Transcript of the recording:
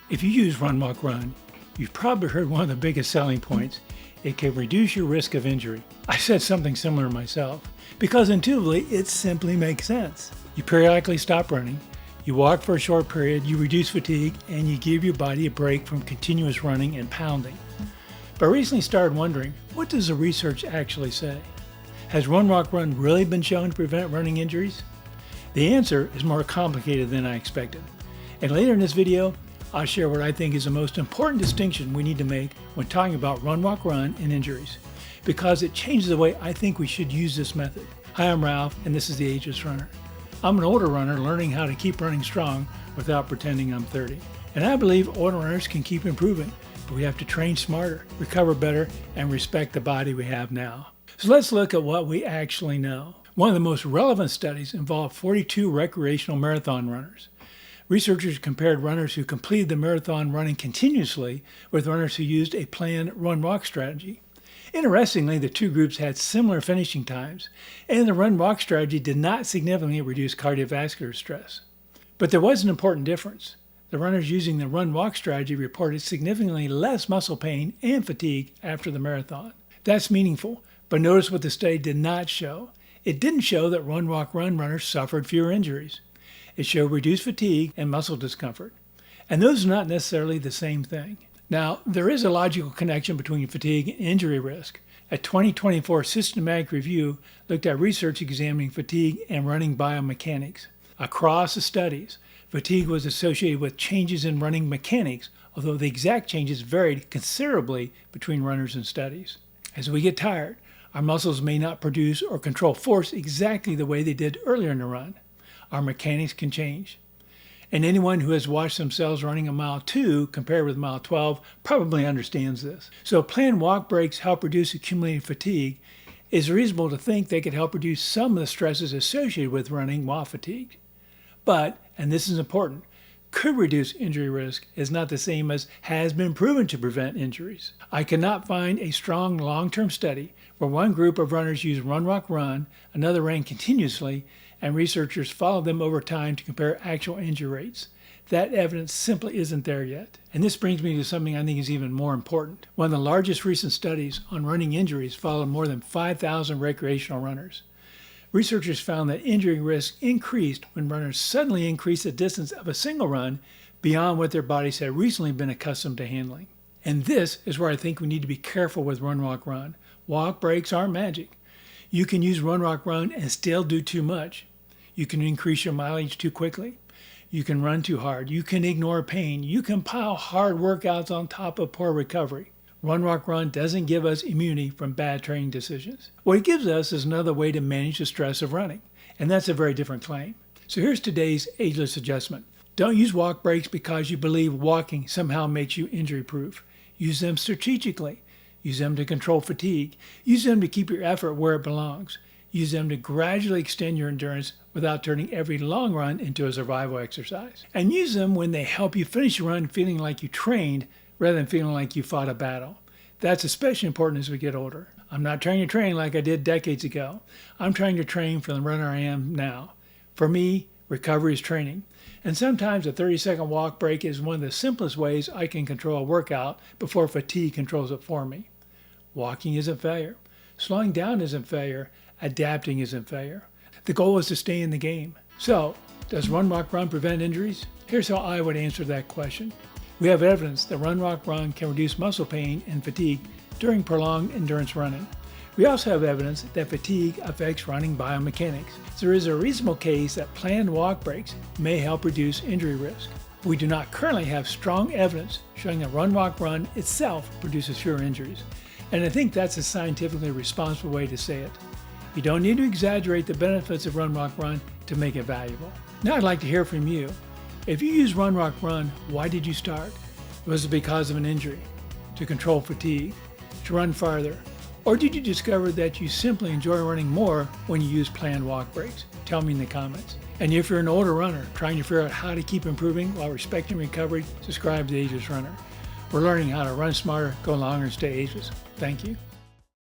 If you use Run, Walk, Run, you've probably heard one of the biggest selling points. It can reduce your risk of injury. I said something similar myself, because intuitively it simply makes sense. You periodically stop running, you walk for a short period, you reduce fatigue, and you give your body a break from continuous running and pounding. But I recently started wondering, what does the research actually say? Has Run, Walk, Run really been shown to prevent running injuries? The answer is more complicated than I expected. And later in this video, I'll share what I think is the most important distinction we need to make when talking about Run, Walk, Run and injuries, because it changes the way I think we should use this method. Hi, I'm Ralph, and this is the Ageless Runner. I'm an older runner learning how to keep running strong without pretending I'm 30. And I believe older runners can keep improving, but we have to train smarter, recover better, and respect the body we have now. So let's look at what we actually know. One of the most relevant studies involved 42 recreational marathon runners. Researchers compared runners who completed the marathon running continuously with runners who used a planned run-walk strategy. Interestingly, the two groups had similar finishing times, and the run-walk strategy did not significantly reduce cardiovascular stress. But there was an important difference. The runners using the run-walk strategy reported significantly less muscle pain and fatigue after the marathon. That's meaningful, but notice what the study did not show. It didn't show that Run, Walk, Run runners suffered fewer injuries. It showed reduced fatigue and muscle discomfort. And those are not necessarily the same thing. Now, there is a logical connection between fatigue and injury risk. A 2024 systematic review looked at research examining fatigue and running biomechanics. Across the studies, fatigue was associated with changes in running mechanics, although the exact changes varied considerably between runners and studies. As we get tired, our muscles may not produce or control force exactly the way they did earlier in the run. Our mechanics can change. And anyone who has watched themselves running a mile 2 compared with mile 12 probably understands this. So planned walk breaks help reduce accumulated fatigue. It's reasonable to think they could help reduce some of the stresses associated with running while fatigued. But, and this is important, could reduce injury risk is not the same as has been proven to prevent injuries. I cannot find a strong long-term study where one group of runners used Run, Walk, Run, another ran continuously, and researchers followed them over time to compare actual injury rates. That evidence simply isn't there yet. And this brings me to something I think is even more important. One of the largest recent studies on running injuries followed more than 5,000 recreational runners. Researchers found that injury risk increased when runners suddenly increased the distance of a single run beyond what their bodies had recently been accustomed to handling. And this is where I think we need to be careful with Run, Walk, Run. Walk breaks aren't magic. You can use Run, Walk, Run and still do too much. You can increase your mileage too quickly. You can run too hard. You can ignore pain. You can pile hard workouts on top of poor recovery. Run, Walk, Run doesn't give us immunity from bad training decisions. What it gives us is another way to manage the stress of running, and that's a very different claim. So here's today's ageless adjustment. Don't use walk breaks because you believe walking somehow makes you injury-proof. Use them strategically. Use them to control fatigue. Use them to keep your effort where it belongs. Use them to gradually extend your endurance without turning every long run into a survival exercise. And use them when they help you finish your run feeling like you trained rather than feeling like you fought a battle. That's especially important as we get older. I'm not trying to train like I did decades ago. I'm trying to train for the runner I am now. For me, recovery is training. And sometimes a 30-second walk break is one of the simplest ways I can control a workout before fatigue controls it for me. Walking isn't failure. Slowing down isn't failure. Adapting isn't failure. The goal is to stay in the game. So, does Run, Walk, Run prevent injuries? Here's how I would answer that question. We have evidence that Run, Walk, Run can reduce muscle pain and fatigue during prolonged endurance running. We also have evidence that fatigue affects running biomechanics. So there is a reasonable case that planned walk breaks may help reduce injury risk. We do not currently have strong evidence showing that Run, Walk, Run itself produces fewer injuries. And I think that's a scientifically responsible way to say it. You don't need to exaggerate the benefits of Run, Walk, Run to make it valuable. Now I'd like to hear from you. If you use Run, Walk, Run, why did you start? Was it because of an injury? To control fatigue? To run farther? Or did you discover that you simply enjoy running more when you use planned walk breaks? Tell me in the comments. And if you're an older runner trying to figure out how to keep improving while respecting recovery, subscribe to the Ageless Runner. We're learning how to run smarter, go longer, and stay ageless. Thank you.